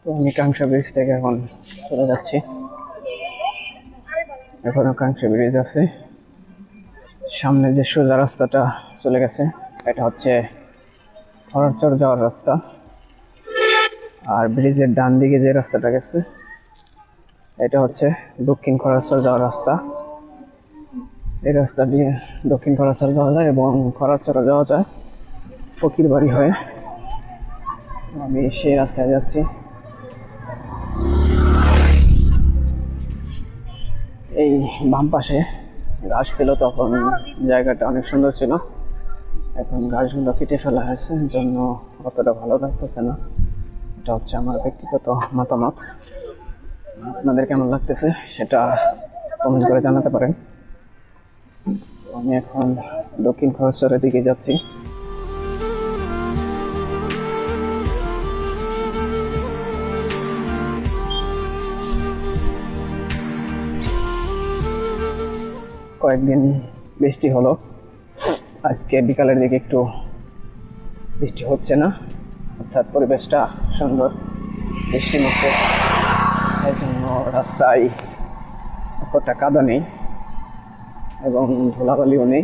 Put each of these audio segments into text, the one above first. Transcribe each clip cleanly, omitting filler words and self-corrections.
তো আমি কাংসা ব্রিজ থেকে এখন চলে যাচ্ছি। এখনো কাংসা ব্রিজ আছে, সামনে যে সোজা রাস্তাটা চলে গেছে এটা হচ্ছে খরচর যাওয়ার রাস্তা, আর ব্রিজের ডান দিকে যে রাস্তাটা গেছে এটা হচ্ছে দক্ষিণ খরচর যাওয়ার রাস্তা। এই রাস্তা দিয়ে দক্ষিণ খরচর যাওয়া যায় এবং খরচরে যাওয়া যায় ফকির বাড়ি হয়ে। আমি সেই রাস্তায় যাচ্ছি। এই বাম পাশে গাছ ছিল, তখন জায়গাটা অনেক সুন্দর ছিল, এখন গাছগুলো কেটে ফেলা হয়েছে জন্য অতটা ভালো লাগতেছে না। এটা হচ্ছে আমার ব্যক্তিগত মতামত, আপনাদের কেমন লাগতেছে সেটা কমেন্ট করে জানাতে পারেন। আমি এখন দক্ষিণ খরচরের দিকে যাচ্ছি। কয়েকদিন বৃষ্টি হলো, আজকে বিকালের দিকে একটু বৃষ্টি হচ্ছে না, অর্থাৎ পরিবেশটা সুন্দর বৃষ্টিমুক্ত, এই জন্য রাস্তায় অতটা কাদা নেই এবং ধুলাবালিও নেই,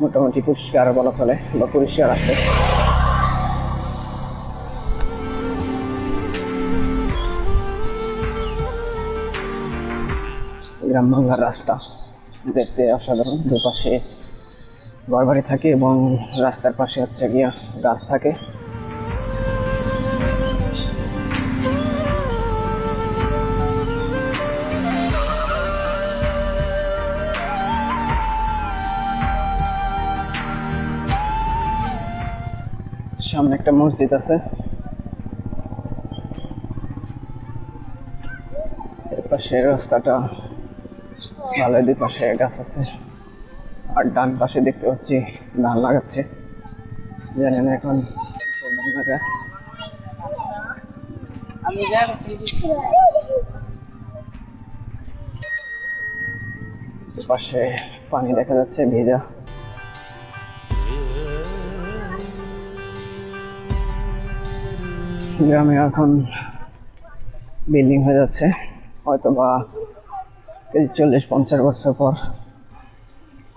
মোটামুটি পরিষ্কার বলা চলে বা পরিষ্কার আছে। গ্রাম বাংলার রাস্তা দেখতে অসাধারণ, দুপাশে ঘরবাড়ি থাকে এবং রাস্তার পাশে হচ্ছে গিয়া গাছ থাকে। সামনে একটা মসজিদ আছে, এর পাশে রাস্তাটা ভালো, দুই পাশে গাছ আছে, আর ডান পাশে দেখতে পাচ্ছি ধান লাগাচ্ছে, জানি না এখন পাশে পানি দেখা যাচ্ছে ভেজা। গ্রামে এখন বিল্ডিং হয়ে যাচ্ছে, হয়তো বা 40-50 বছর পর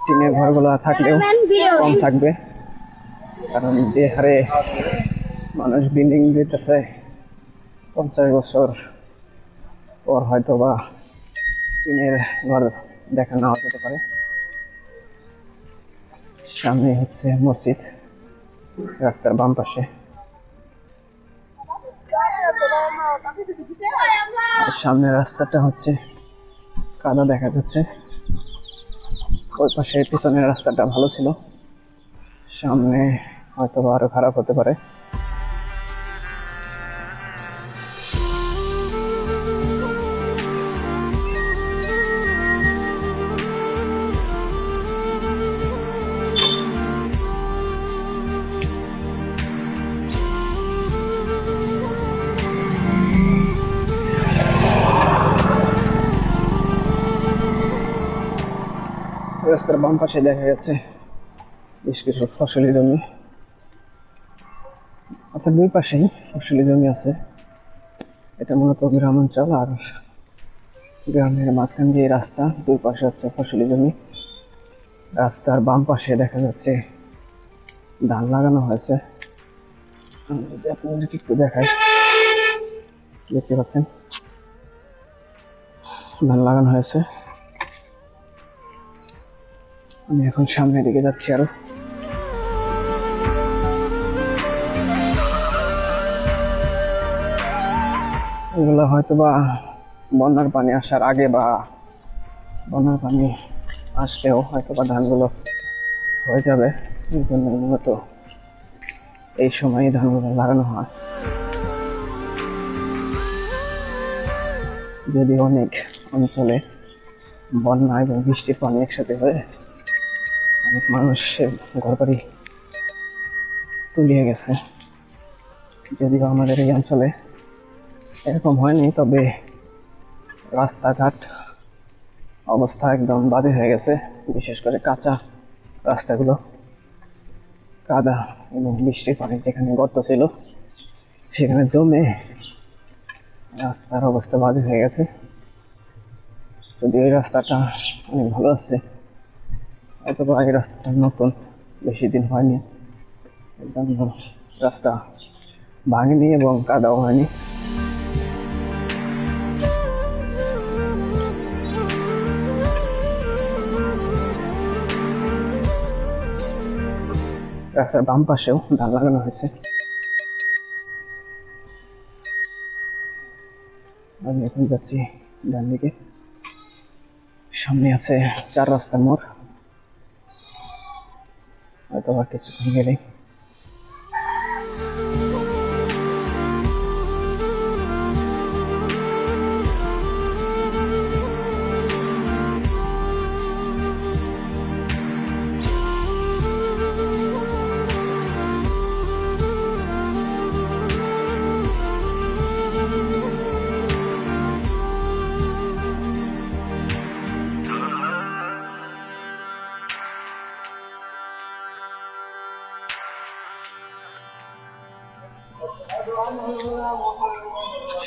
টিনের ঘরগুলো থাকলেও কম থাকবে, কারণ যে হারে মানুষ বিল্ডিং দিতেছে 50 বছর পর হয়তো বা টিনের ঘর দেখা নাও যেতে পারে। সামনে হচ্ছে মসজিদ, রাস্তার বাম পাশে, আর সামনের রাস্তাটা হচ্ছে কাদা দেখা যাচ্ছে। ওই পাশে পিছনের রাস্তাটা ভালো ছিল, সামনে হয়তো আরো খারাপ হতে পারে। রাস্তার বাম পাশে দেখা যাচ্ছে বেশ কিছু ফসলি জমি, অর্থাৎ দুই পাশেই ফসলি জমি আছে। এটা মূলত গ্রামাঞ্চল, আর গ্রামের মাঝখান দিয়ে রাস্তা, দুই পাশে হচ্ছে ফসলি জমি। রাস্তার বাম পাশে দেখা যাচ্ছে ধান লাগানো হয়েছে, যদি আপনাদেরকে একটু দেখাই, দেখতে পাচ্ছেন ধান লাগানো হয়েছে। আমি এখন সামনের দিকে যাচ্ছি আরো। এগুলো হয়তো বা বন্যার পানি আসার আগে বা বন্যার পানি আসলেও হয়তো বা ধানগুলো হয়ে যাবে, এই জন্য মূলত এই সময় ধানগুলো লাগানো হয়। যদি অনেক অঞ্চলে বন্যা এবং বৃষ্টির পানি একসাথে হয়ে অনেক মানুষের ঘরবাড়ি তলিয়ে গেছে, যদিও আমাদের এই অঞ্চলে এরকম হয়নি, তবে রাস্তাঘাট অবস্থা একদম বাজে হয়ে গেছে, বিশেষ করে কাঁচা রাস্তাগুলো কাদা এবং বৃষ্টির পানি যেখানে গর্ত ছিল সেখানে জমে রাস্তার অবস্থা বাজে হয়ে গেছে, যদি এই রাস্তাটা অনেক ভালো আছে, অথবা এই রাস্তাটা নতুন, বেশি দিন হয়নি, এই জন্য রাস্তা ভাঙেনি এবং কাদাও হয়নি। রাস্তার বাম পাশেও ধান লাগানো হয়েছে। আমি এখন যাচ্ছি ডান দিকে, সামনে আছে 4 রাস্তার মোড়, হয়তো আর কিছুক্ষণ গেলেই।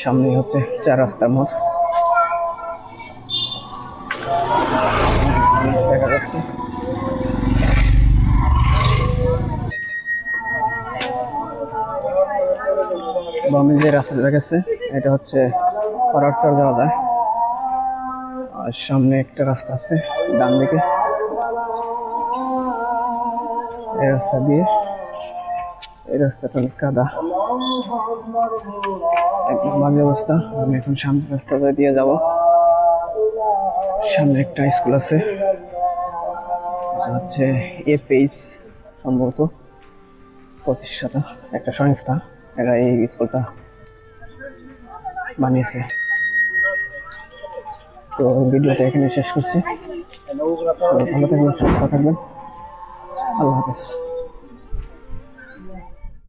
সামনেই হচ্ছে 4 রাস্তার মোড়, দেখা যাচ্ছে। বামে যে রাস্তাটা গেছে এটা হচ্ছে খরচর যাওয়া যায়, আর সামনে একটা রাস্তা আছে ডান দিকে, এই রাস্তা দিয়ে, এই রাস্তাটা অনেক কাদা, একদম বাজে অবস্থা। আমি এখন সামনে রাস্তাটা দিয়ে যাব, সামনে একটা স্কুল আছে, হচ্ছে এপেইস সম্ভবত প্রতিষ্ঠাতা, একটা সংস্থা, এরা এই স্কুলটা বানিয়েছে। তো ভিডিওটা এখানে শেষ করছি, ভালো থাকবেন, সুস্থ থাকবেন, আল্লাহ হাফেজ।